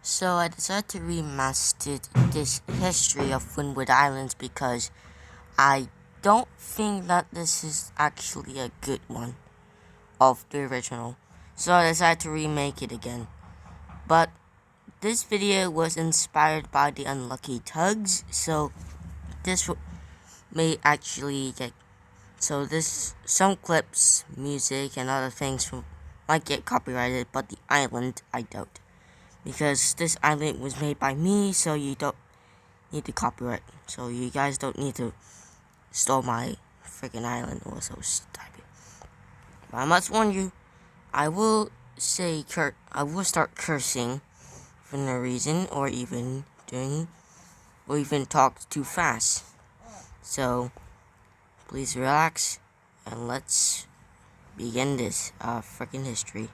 So I decided to remaster this history of Windward Islands because I don't think that this is actually a good one of the original. So I decided to remake it again. But this video was inspired by the Unlucky Tugs, so this may actually get some clips, music, and other things might get copyrighted, but the island I don't. Because this island was made by me, so you don't need to copyright. So you guys don't need to steal my freaking island or so stupid. But I must warn you, I will start cursing for no reason, or even talk too fast. So please relax and let's begin this freaking history.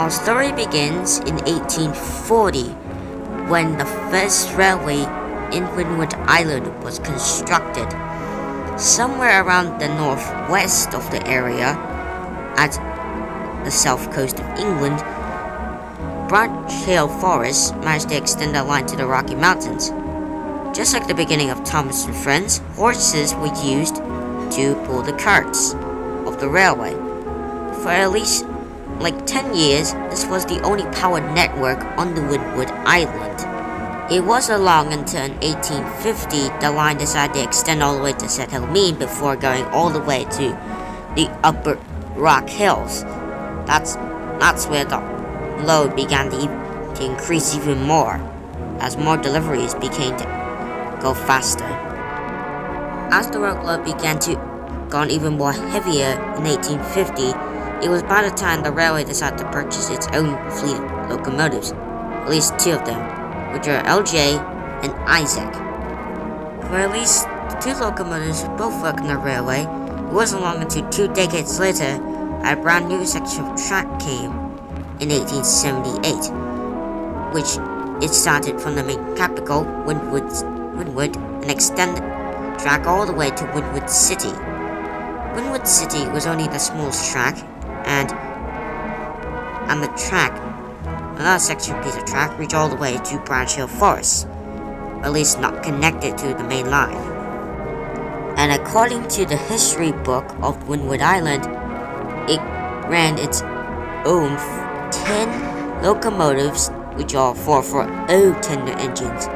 Our story begins in 1840, when the first railway in Windward Island was constructed. Somewhere around the northwest of the area, at the south coast of England, Branch Hill Forest managed to extend the line to the Rocky Mountains. Just like the beginning of Thomas and Friends, horses were used to pull the carts of the railway. For at least 10 years, this was the only powered network on the Windward Island. It wasn't long until in 1850 the line decided to extend all the way to St. Helene before going all the way to the upper Rock Hills. That's where the load began to increase even more, as more deliveries began to go faster. As the workload began to go even more heavier in 1850, it was by the time the railway decided to purchase its own fleet of locomotives, at least two of them, which are LJ and Isaac. For at least two locomotives both worked on the railway, it wasn't long until 2 decades later a brand new section of track came in 1878, which it started from the main capital, Windward, and extended track all the way to Windward City. Windward City was only the smallest track, and the track, another piece of track, reached all the way to Branch Hill Forest, or at least not connected to the main line. And according to the history book of Windward Island, it ran its own 10 locomotives, which are 4 old tender engines.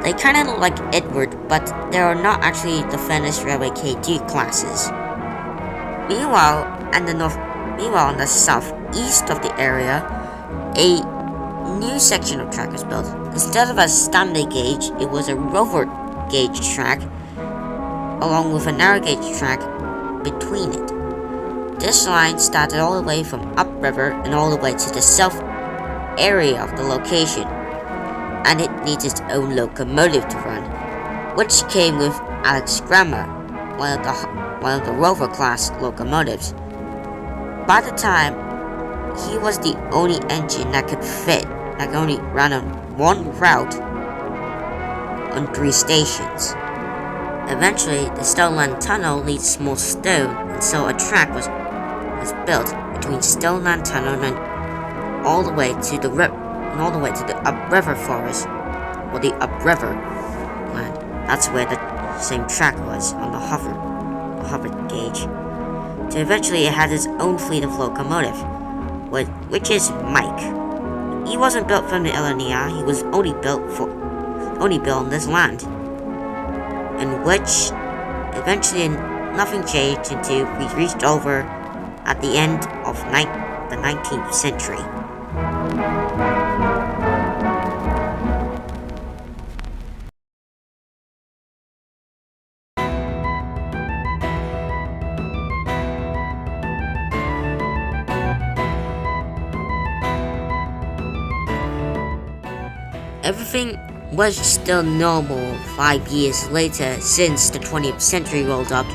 They kinda look like Edward, but they are not actually the Furnace Railway K2 classes. Meanwhile, on the southeast of the area, a new section of track was built. Instead of a standard gauge, it was a rover gauge track, along with a narrow gauge track between it. This line started all the way from upriver and all the way to the south area of the location, and it needs its own locomotive to run, which came with Alex Grammer, one of the rover class locomotives. By the time, he was the only engine that could only run on one route on 3 stations. Eventually, the Stone Land Tunnel needs small stone, and so a track was built between Stone Land Tunnel and all the way to the upriver forest, or the upriver land. That's where the same track was on the hover gauge. So eventually it had its own fleet of locomotive, which is Mike. He wasn't built from the LNER, he was only built on this land, in which eventually nothing changed until we reached over at the end of the 19th century. Everything was still normal 5 years later since the 20th century rolled up.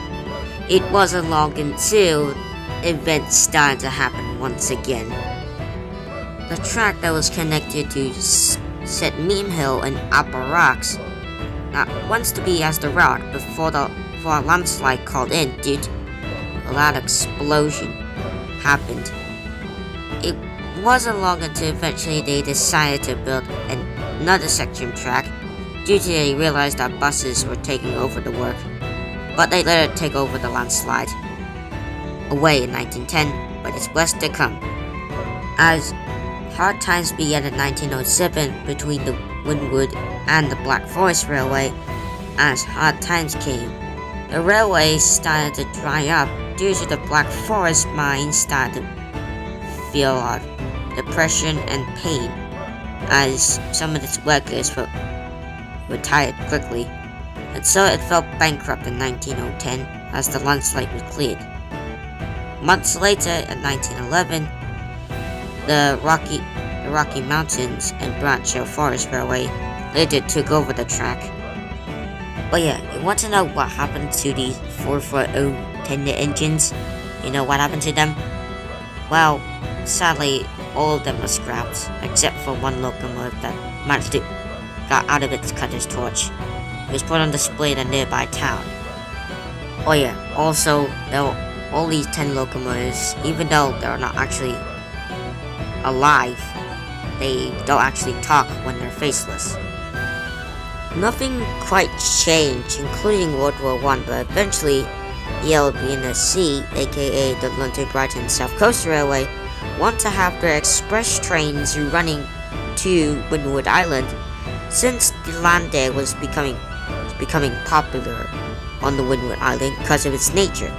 It wasn't long until events started to happen once again. The track that was connected to said Meme Hill and Upper Rocks that wants to be as the route before a landslide called in due to a loud explosion happened. It wasn't long until eventually they decided to build another section track due to they realized that buses were taking over the work, but they let it take over the landslide away in 1910, but it's blessed to come. As hard times began in 1907 between the Wynwood and the Black Forest Railway, as hard times came, the railway started to dry up due to the Black Forest mines started to feel of depression and pain, as some of its workers were retired quickly, and so it fell bankrupt in 1910 as the landslide was cleared. Months later, in 1911, the Rocky Mountains and Branch Forest Railway later took over the track. But yeah, you want to know what happened to these 440 tender engines? You know what happened to them? Well, sadly, all of them were scrapped, except for one locomotive that managed to got out of its cutter's torch. It was put on display in a nearby town. Oh yeah, also, there were all these 10 locomotives, even though they're not actually alive, they don't actually talk when they're faceless. Nothing quite changed, including World War I, but eventually the LBNSC, aka the London Brighton South Coast Railway, want to have their express trains running to Wynwood Island, since the land there was becoming popular on the Wynwood Island because of its nature.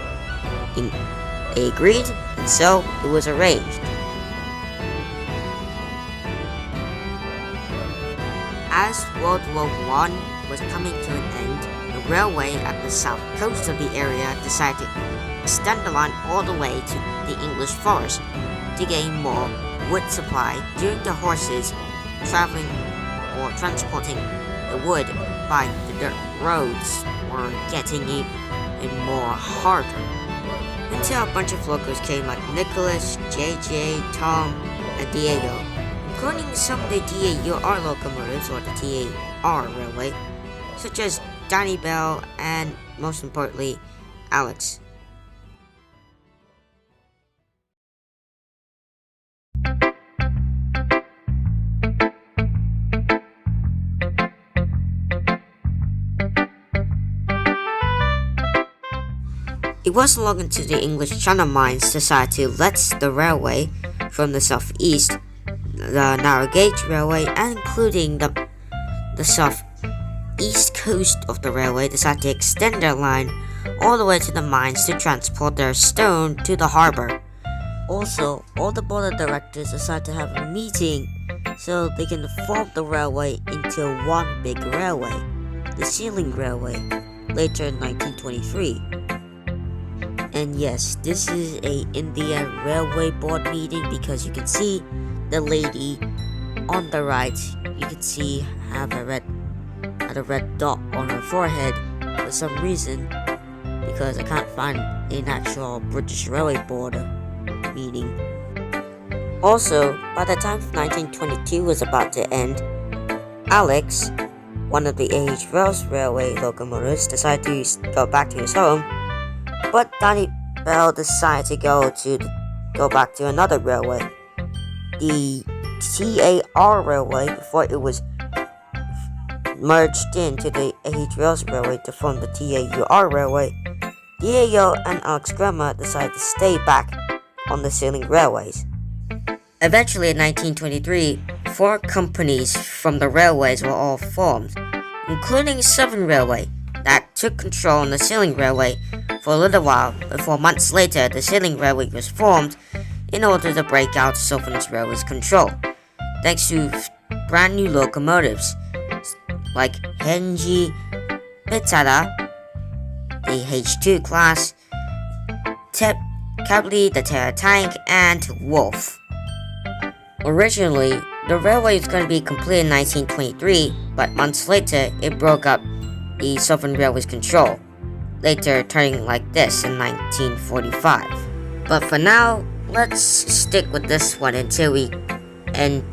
They agreed, and so it was arranged. As World War I was coming to an end, the railway at the south coast of the area decided to extend the line all the way to the English forest to gain more wood supply during the horses traveling or transporting the wood by the dirt roads were getting even more harder. Until a bunch of locals came like Nicholas, JJ, Tom, and Diego, including some of the DAUR locomotives or the TAR railway, such as Danny Bell and, most importantly, Alex. It wasn't long until the English Channel Mines decided to let the railway from the southeast, the narrow gauge railway, and including the southeast coast of the railway, decided to extend their line all the way to the mines to transport their stone to the harbor. Also, all the board of directors decided to have a meeting so they can form the railway into one big railway, the Sealing Railway, later in 1923. And yes, this is a India Railway Board meeting because you can see the lady on the right, you can see had a red dot on her forehead for some reason, because I can't find an actual British Railway Board meeting. Also, by the time 1922 was about to end, Alex, one of the A.H. Wells Railway locomotives, decided to go back to his home, but Danny Bell decided to go back to another railway, the TAR Railway, before it was merged into the A.H. Wells Railway to form the TAUR Railway. Diego and Alex Grandma decided to stay back on the Sealing Railways. Eventually in 1923, 4 companies from the railways were all formed, including Southern Railway, that took control on the Sealing Railway for a little while before months later the Sealing Railway was formed in order to break out Southern Railway's control, thanks to brand new locomotives like Henji, Pitara, the H2 class, Cably, the Terra Tank, and Wolf. Originally, the railway was going to be completed in 1923, but months later it broke up the Southern Railway's control, later turning like this in 1945. But for now, let's stick with this one until we end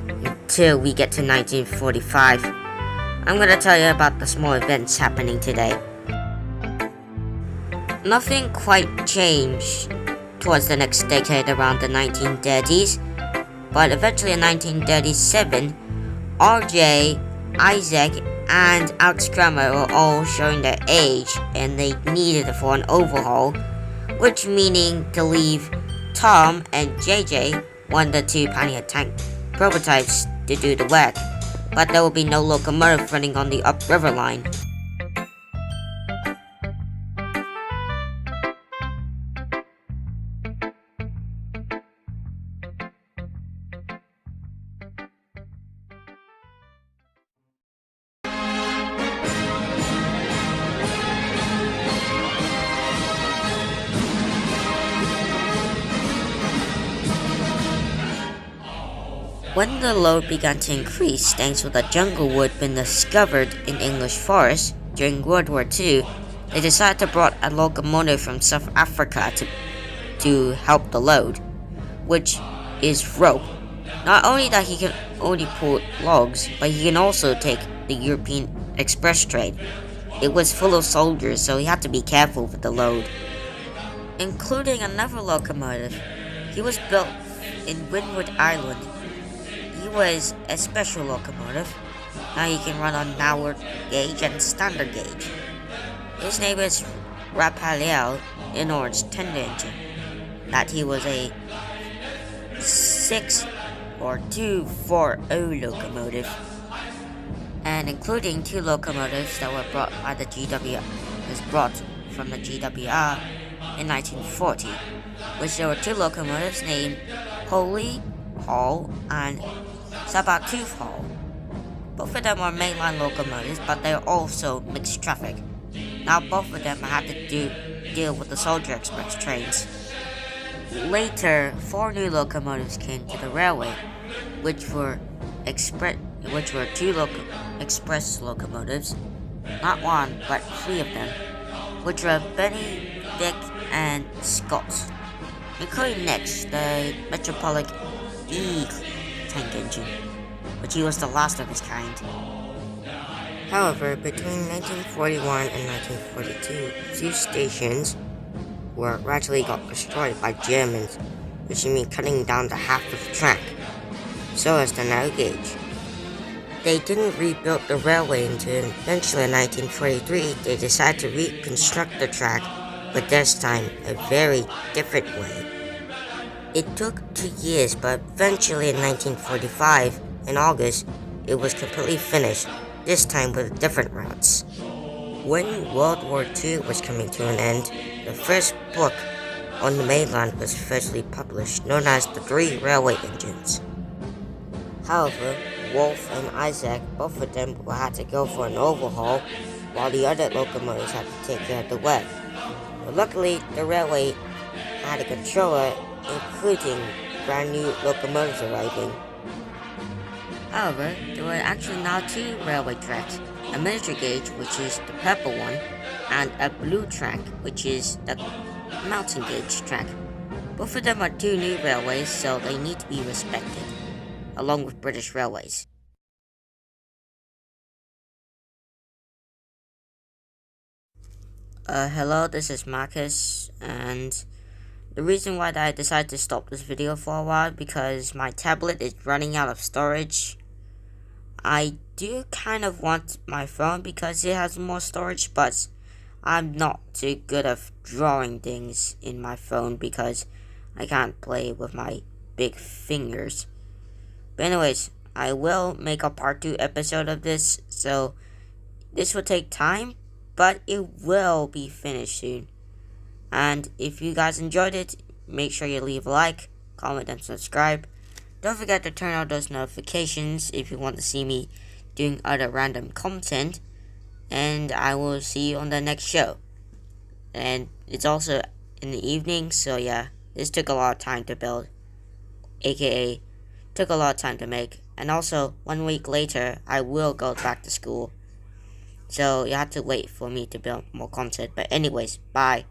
till we get to 1945. I'm gonna tell you about the small events happening today. Nothing quite changed towards the next decade around the 1930s, but eventually in 1937, RJ, Isaac, and Alex Kramer were all showing their age and they needed it for an overhaul, which meaning to leave Tom and JJ, one of the two Pioneer tank prototypes, to do the work, but there will be no locomotive running on the upriver line. When the load began to increase thanks to the jungle wood being discovered in English forests during World War II, they decided to bring a locomotive from South Africa to help the load, which is rope. Not only that he can only pull logs, but he can also take the European express trade. It was full of soldiers, so he had to be careful with the load. Including another locomotive. He was built in Windward Island. He was a special locomotive. Now he can run on narrow gauge and standard gauge. His name is Raphael in orange tender engine. That he was a 6 or 240 locomotive, and including two locomotives that were brought by the from the GWR in 1940, which there were two locomotives named Holy Hall and Sabatooth Hall. Both of them are mainline locomotives, but they are also mixed traffic. Now both of them had to deal with the Soldier Express trains. Later, 4 new locomotives came to the railway, which were two express locomotives, not one, but 3 of them, which were Benny, Vic, and Scots, including next the Metropolitan E tank engine, which he was the last of his kind. However, between 1941 and 1942, 2 stations were gradually got destroyed by Germans, which means cutting down to half of the track, so as the narrow gauge. They didn't rebuild the railway until eventually in 1943 they decided to reconstruct the track, but this time a very different way. It took 2 years, but eventually in 1945, in August, it was completely finished, this time with different routes. When World War II was coming to an end, the first book on the mainland was officially published, known as The 3 Railway Engines. However, Wolf and Isaac, both of them had to go for an overhaul, while the other locomotives had to take care of the work. But luckily, the railway had a controller, including brand new locomotives arriving. However, there were actually now 2 railway tracks, a miniature gauge, which is the purple one, and a blue track, which is the mountain gauge track. Both of them are 2 new railways, so they need to be respected, along with British Railways. Hello, this is Marcus, and the reason why I decided to stop this video for a while because my tablet is running out of storage. I do kind of want my phone because it has more storage, but I'm not too good at drawing things in my phone because I can't play with my big fingers. But anyways, I will make a part 2 episode of this, so this will take time, but it will be finished soon. And if you guys enjoyed it, make sure you leave a like, comment, and subscribe. Don't forget to turn on those notifications if you want to see me doing other random content. And I will see you on the next show. And it's also in the evening, so yeah, this took a lot of time to build, aka took a lot of time to make. And also, 1 week later, I will go back to school. So you have to wait for me to build more content. But anyways, bye.